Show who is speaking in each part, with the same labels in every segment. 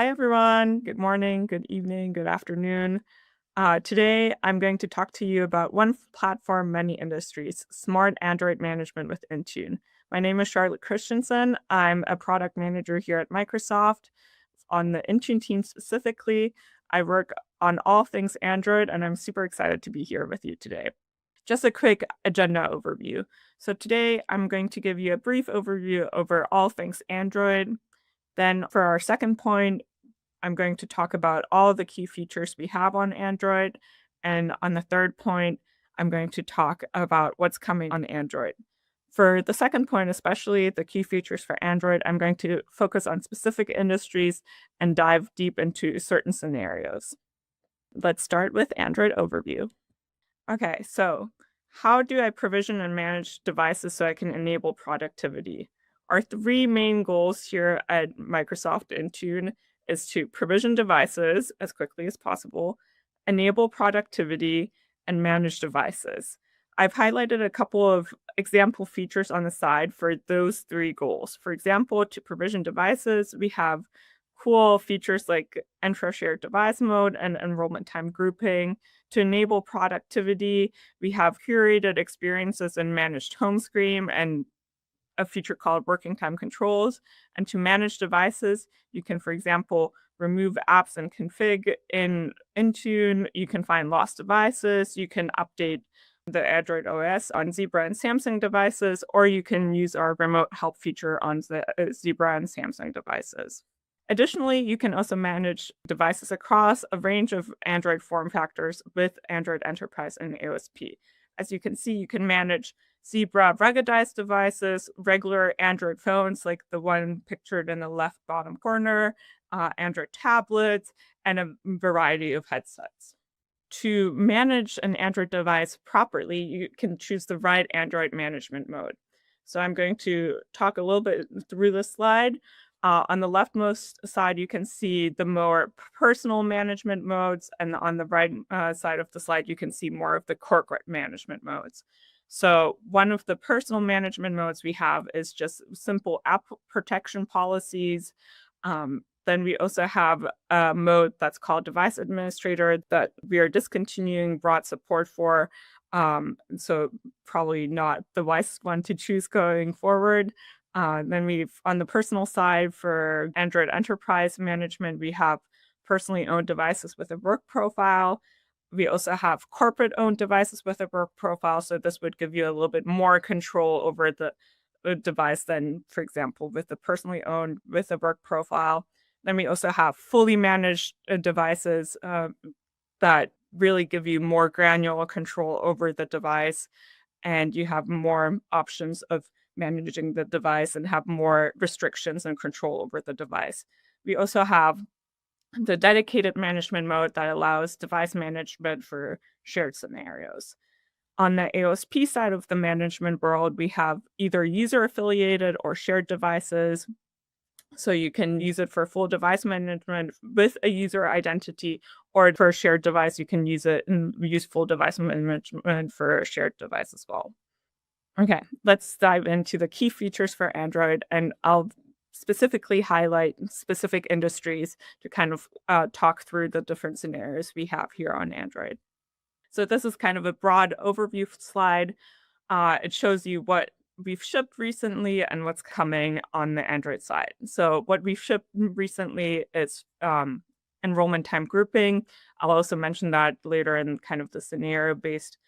Speaker 1: Hi, everyone. Good morning, good evening, good afternoon. Today, I'm going to talk to you about one platform, many industries, smart Android management with Intune. My name is Charlotte Christensen. I'm a product manager here at Microsoft on the Intune team specifically. I work on all things Android, and I'm super excited to be here with you today. Just a quick agenda overview. So, today, I'm going to give you a brief overview over all things Android. Then, for our second point, I'm going to talk about all the key features we have on Android. And on the third point, I'm going to talk about what's coming on Android. For the second point, especially the key features for Android, I'm going to focus on specific industries and dive deep into certain scenarios. Let's start with Android overview. Okay, so how do I provision and manage devices so I can enable productivity? Our three main goals here at Microsoft Intune is to provision devices as quickly as possible, enable productivity, and manage devices. I've highlighted a couple of example features on the side for those three goals. For example, to provision devices, we have cool features like intro shared device mode and enrollment time grouping. To enable productivity, we have curated experiences and managed home screen and a feature called working time controls. And to manage devices, you can, for example, remove apps and config in Intune. You can find lost devices. You can update the Android OS on Zebra and Samsung devices, or you can use our remote help feature on the Zebra and Samsung devices. Additionally, you can also manage devices across a range of Android form factors with Android Enterprise and AOSP. As you can see, you can manage Zebra ruggedized devices, regular Android phones like the one pictured in the left bottom corner, Android tablets, and a variety of headsets. To manage an Android device properly, you can choose the right Android management mode. So I'm going to talk a little bit through this slide. On the leftmost side, you can see the more personal management modes, and on the right side of the slide, you can see more of the corporate management modes. So one of the personal management modes we have is just simple app protection policies. Then we also have a mode that's called Device Administrator that we are discontinuing broad support for. So probably not the wisest one to choose going forward. Then we've on the personal side for Android Enterprise management, we have personally owned devices with a work profile. We also have corporate owned devices with a work profile. So this would give you a little bit more control over the device than, for example, with the personally owned with a work profile. Then we also have fully managed devices that really give you more granular control over the device, and you have more options of managing the device and have more restrictions and control over the device. We also have the dedicated management mode that allows device management for shared scenarios. On the AOSP side of the management world, we have either user affiliated or shared devices. So you can use it for full device management with a user identity, or for a shared device, you can use it and use full device management for a shared device as well. Okay, let's dive into the key features for Android, and I'll specifically highlight specific industries to kind of talk through the different scenarios we have here on Android. So this is kind of a broad overview slide. It shows you what we've shipped recently and what's coming on the Android side. So what we've shipped recently is enrollment time grouping. I'll also mention that later in kind of the scenario-based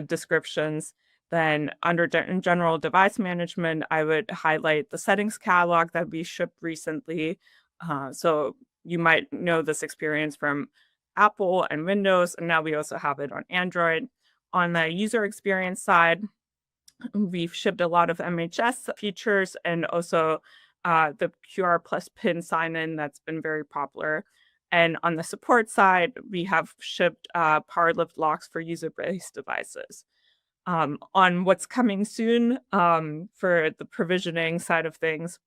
Speaker 1: descriptions. Then under in general device management, I would highlight the settings catalog that we shipped recently. So you might know this experience from Apple and Windows, and now we also have it on Android. On the user experience side, we've shipped a lot of MHS features and also the QR plus PIN sign-in that's been very popular. And on the support side, we have shipped power lift locks for user-based devices. On what's coming soon for the provisioning side of things,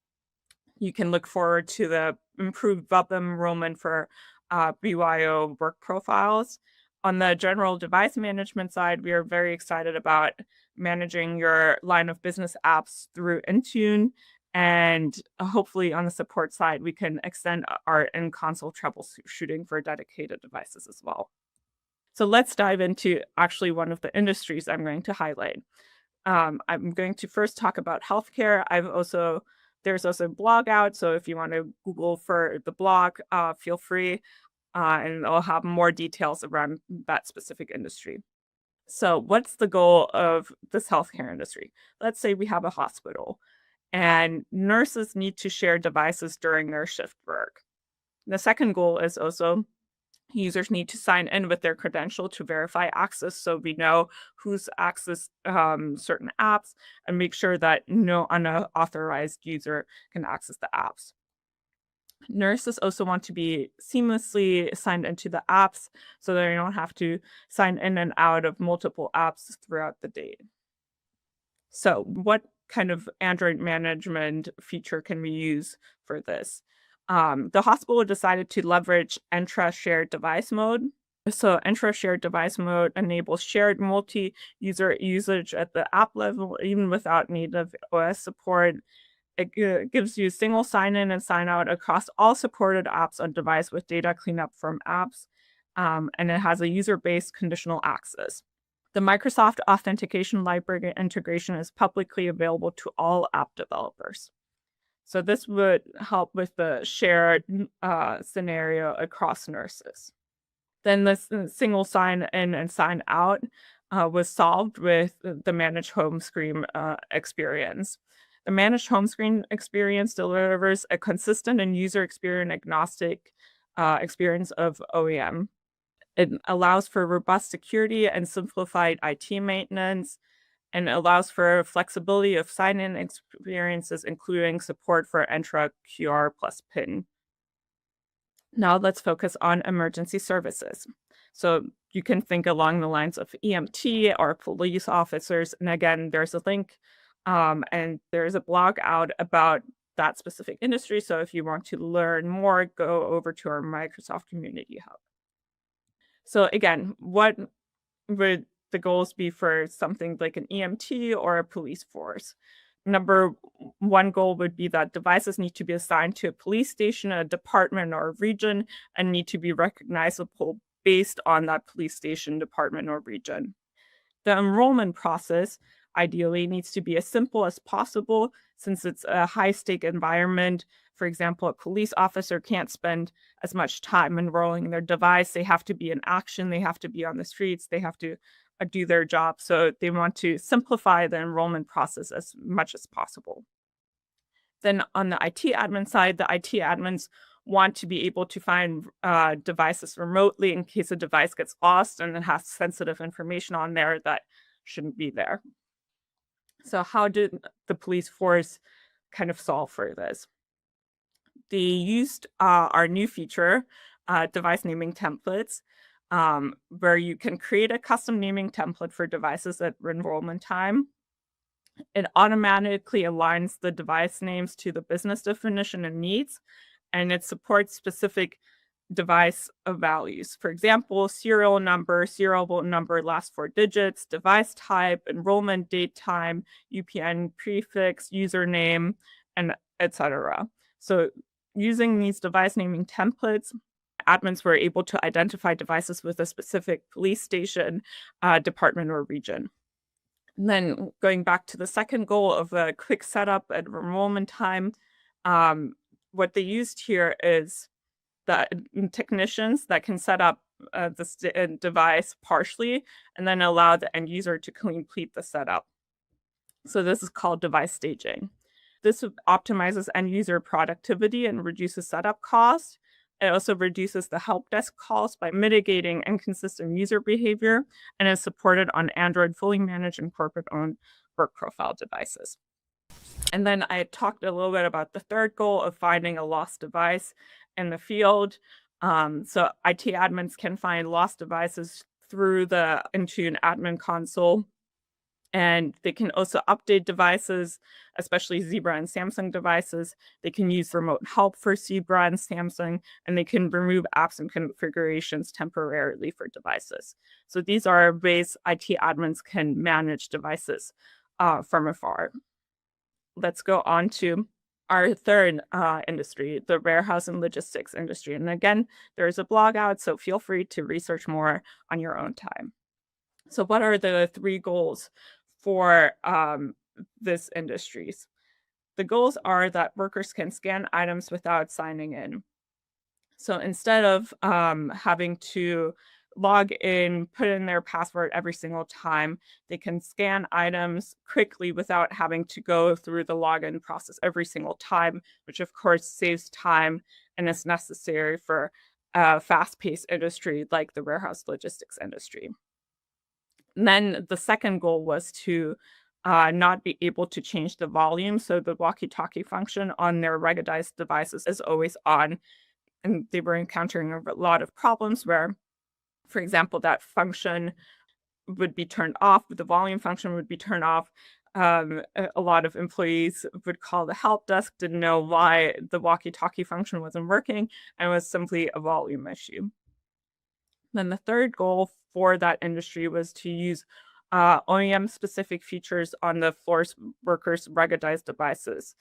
Speaker 1: you can look forward to the improved web enrollment for BYO work profiles. On the general device management side, we are very excited about managing your line of business apps through Intune. And hopefully on the support side, we can extend our in-console troubleshooting for dedicated devices as well. So let's dive into actually one of the industries I'm going to highlight. I'm going to first talk about healthcare. There's also a blog out, so if you want to Google for the blog, feel free, and I'll have more details around that specific industry. So, what's the goal of this healthcare industry? Let's say we have a hospital, and nurses need to share devices during their shift work. The second goal is also users need to sign in with their credential to verify access so we know who's accessed certain apps and make sure that no unauthorized user can access the apps. Nurses also want to be seamlessly signed into the apps so they don't have to sign in and out of multiple apps throughout the day. So, what kind of Android management feature can we use for this? The hospital decided to leverage Entra shared device mode. So, Entra shared device mode enables shared multi user usage at the app level, even without native OS support. It gives you single sign in and sign out across all supported apps on device with data cleanup from apps. And it has a user based conditional access. The Microsoft Authentication Library integration is publicly available to all app developers. So this would help with the shared scenario across nurses. Then this single sign in and sign out was solved with the managed home screen experience. The managed home screen experience delivers a consistent and user experience agnostic experience of OEM. It allows for robust security and simplified IT maintenance, and allows for flexibility of sign-in experiences, including support for Entra QR plus PIN. Now let's focus on emergency services. So you can think along the lines of EMT or police officers. And again, there's a link and there's a blog out about that specific industry. So if you want to learn more, go over to our Microsoft Community Hub. So again, what would the goals be for something like an EMT or a police force? Number one goal would be that devices need to be assigned to a police station, a department, or a region, and need to be recognizable based on that police station, department, or region. The enrollment process ideally needs to be as simple as possible since it's a high stake environment. For example, a police officer can't spend as much time enrolling their device. They have to be in action, they have to be on the streets, they have to do their job. So they want to simplify the enrollment process as much as possible. Then on the IT admin side, the IT admins want to be able to find devices remotely in case a device gets lost and it has sensitive information on there that shouldn't be there. So, how did the police force kind of solve for this? They used our new feature, device naming templates, where you can create a custom naming template for devices at enrollment time. It automatically aligns the device names to the business definition and needs, and it supports specific device values. For example, serial number, last four digits, device type, enrollment date time, UPN prefix, username, and etc. So using these device naming templates, admins were able to identify devices with a specific police station, department, or region. And then going back to the second goal of a quick setup and enrollment time, what they used here is the technicians that can set up the device partially and then allow the end user to complete the setup. So this is called device staging. This optimizes end user productivity and reduces setup costs. It also reduces the help desk calls by mitigating inconsistent user behavior and is supported on Android fully managed and corporate owned work profile devices. And then I talked a little bit about the third goal of finding a lost device in the field. So IT admins can find lost devices through the Intune admin console. And they can also update devices, especially Zebra and Samsung devices. They can use remote help for Zebra and Samsung, and they can remove apps and configurations temporarily for devices. So these are ways IT admins can manage devices from afar. Let's go on to our third industry, the warehouse and logistics industry. And again, there's a blog out, so feel free to research more on your own time. So, what are the three goals for this industries? The goals are that workers can scan items without signing in. So instead of having to log in, put in their password every single time, they can scan items quickly without having to go through the login process every single time, which of course saves time and is necessary for a fast paced industry like the warehouse logistics industry. And then the second goal was to not be able to change the volume. So the walkie talkie function on their ruggedized devices is always on, and they were encountering a lot of problems where, for example, that function would be turned off, the volume function would be turned off. A lot of employees would call the help desk, didn't know why the walkie-talkie function wasn't working, and it was simply a volume issue. Then the third goal for that industry was to use OEM-specific features on the floor's workers' ruggedized devices.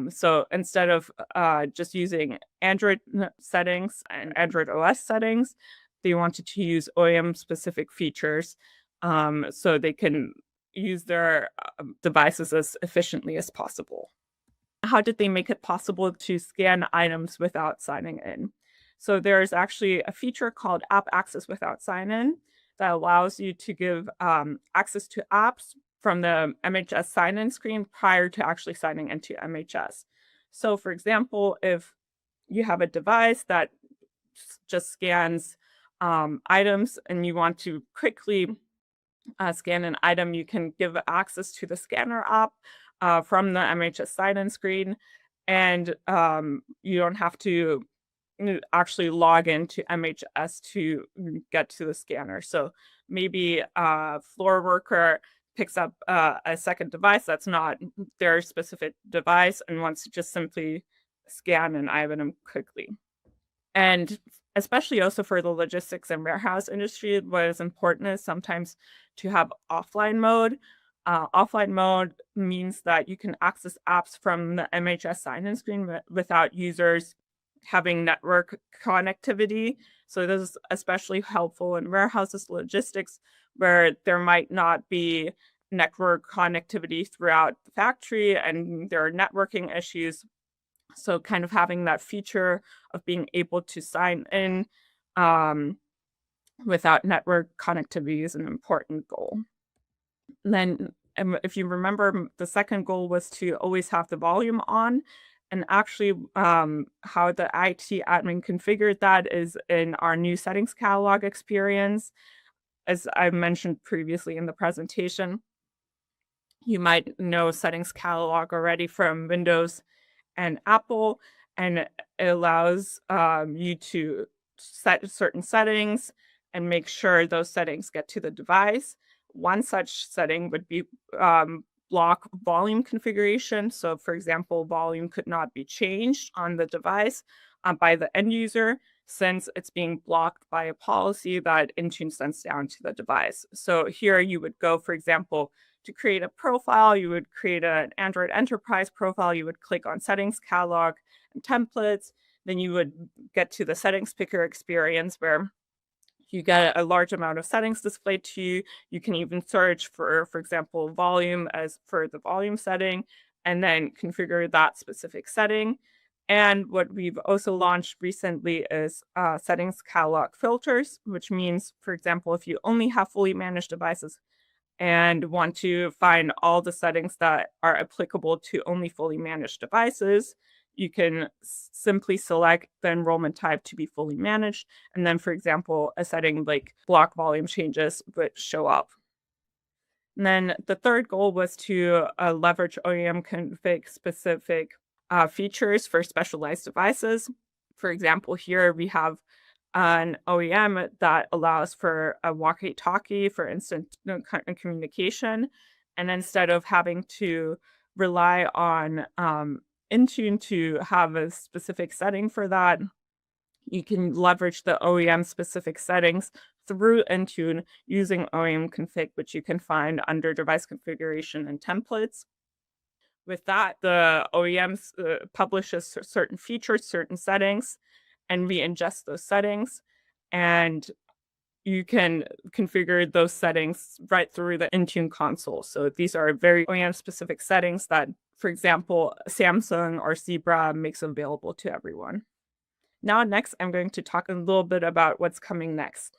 Speaker 1: So instead of just using Android settings and Android OS settings, they wanted to use OEM-specific features so they can use their devices as efficiently as possible. How did they make it possible to scan items without signing in? So there's actually a feature called App Access Without Sign In that allows you to give access to apps from the MHS sign-in screen prior to actually signing into MHS. So, for example, if you have a device that just scans items and you want to quickly scan an item, you can give access to the scanner app from the MHS sign-in screen, and you don't have to actually log into MHS to get to the scanner. So maybe a floor worker picks up a second device that's not their specific device and wants to just simply scan an item quickly. And especially also for the logistics and warehouse industry, what is important is sometimes to have offline mode. Offline mode means that you can access apps from the MHS sign-in screen without users having network connectivity. So this is especially helpful in warehouses logistics where there might not be network connectivity throughout the factory and there are networking issues. So kind of having that feature of being able to sign in um, without network connectivity is an important goal. And then if you remember, the second goal was to always have the volume on. And actually, how the IT admin configured that is in our new settings catalog experience. As I mentioned previously in the presentation, you might know settings catalog already from Windows and Apple, and it allows you to set certain settings and make sure those settings get to the device. One such setting would be block volume configuration. So, for example, volume could not be changed on the device by the end user since it's being blocked by a policy that Intune sends down to the device. So here you would go, for example, to create a profile, you would create an Android enterprise profile, you would click on settings catalog and templates, then you would get to the settings picker experience where you get a large amount of settings displayed to you. You can even search for example, volume as for the volume setting, and then configure that specific setting. And what we've also launched recently is settings catalog filters, which means, for example, if you only have fully managed devices and want to find all the settings that are applicable to only fully managed devices, you can simply select the enrollment type to be fully managed. And then, for example, a setting like block volume changes would show up. And then the third goal was to leverage OEM config specific features for specialized devices. For example, here we have an OEM that allows for a walkie-talkie for instant communication. And instead of having to rely on Intune to have a specific setting for that, you can leverage the OEM specific settings through Intune using OEM config, which you can find under device configuration and templates. With that, the OEMs publish certain features, certain settings, and we ingest those settings. And you can configure those settings right through the Intune console. So these are very OEM specific settings that, for example, Samsung or Zebra makes available to everyone. Now, next, I'm going to talk a little bit about what's coming next.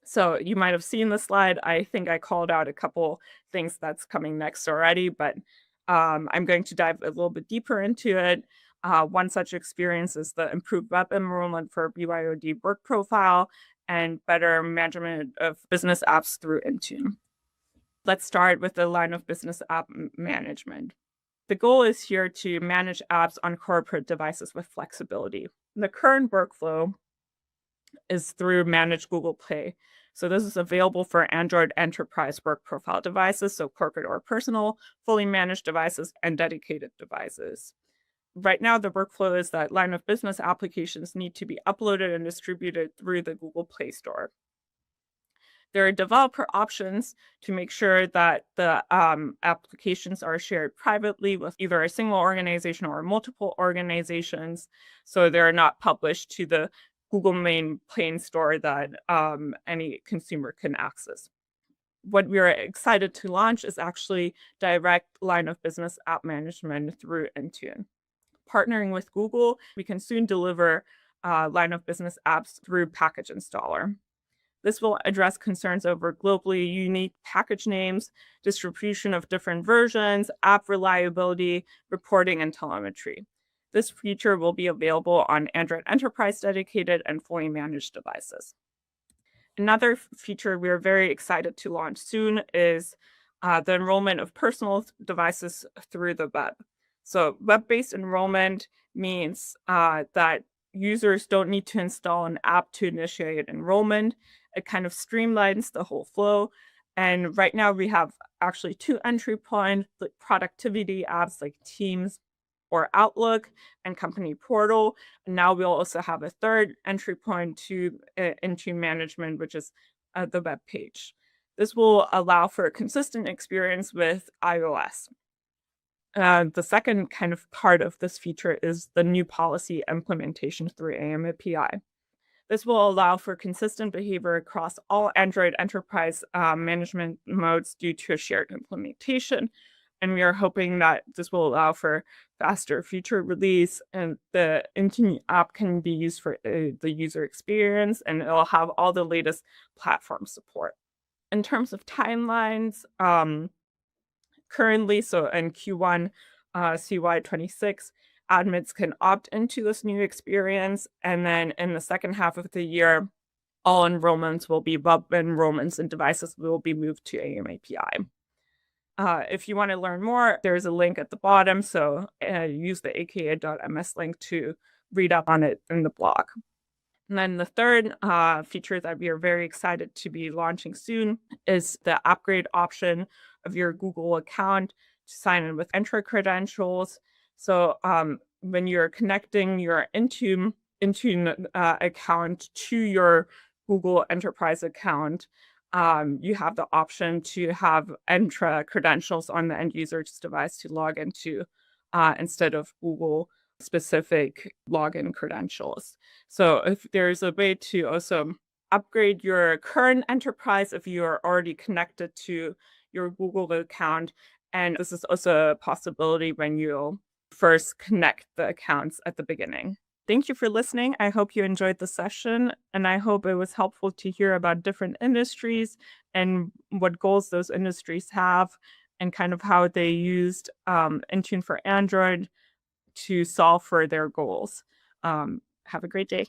Speaker 1: So you might have seen the slide. I think I called out a couple things that's coming next already, but I'm going to dive a little bit deeper into it. One such experience is the improved web enrollment for BYOD work profile and better management of business apps through Intune. Let's start with the line of business app management. The goal is here to manage apps on corporate devices with flexibility. The current workflow is through Manage Google Play. So this is available for Android enterprise work profile devices, so corporate or personal, fully managed devices, and dedicated devices. Right now, the workflow is that line of business applications need to be uploaded and distributed through the Google Play Store. There are developer options to make sure that the applications are shared privately with either a single organization or multiple organizations, so they're not published to the Google main Play Store that any consumer can access. What we're excited to launch is actually direct line of business app management through Intune. Partnering with Google, we can soon deliver line of business apps through package installer. This will address concerns over globally unique package names, distribution of different versions, app reliability, reporting, and telemetry. This feature will be available on Android Enterprise dedicated and fully managed devices. Another feature we're very excited to launch soon is the enrollment of personal devices through the web. So web-based enrollment means that users don't need to install an app to initiate enrollment. It kind of streamlines the whole flow. And right now we have actually two entry points, like productivity apps like Teams or Outlook and Company Portal. And now we'll also have a third entry point to into management, which is the web page. This will allow for a consistent experience with iOS. The second kind of part of this feature is the new policy implementation through AMAPI. This will allow for consistent behavior across all Android enterprise management modes due to a shared implementation. And we are hoping that this will allow for faster feature release, and the Intune app can be used for the user experience, and it'll have all the latest platform support. In terms of timelines, currently, so in Q1 CY26, admins can opt into this new experience. And then in the second half of the year, all enrollments will be web enrollments and devices will be moved to AMAPI. If you want to learn more, there's a link at the bottom. So use the aka.ms link to read up on it in the blog. And then the third feature that we are very excited to be launching soon is the upgrade option of your Google account to sign in with Entra credentials. So when you're connecting your Intune account to your Google Enterprise account, you have the option to have Entra credentials on the end user's device to log into instead of Google specific login credentials. So if there's a way to also upgrade your current enterprise if you are already connected to your Google account, and this is also a possibility when you first connect the accounts at the beginning. Thank you for listening. I hope you enjoyed the session, and I hope it was helpful to hear about different industries and what goals those industries have, and kind of how they used Intune for Android to solve for their goals. Have a great day.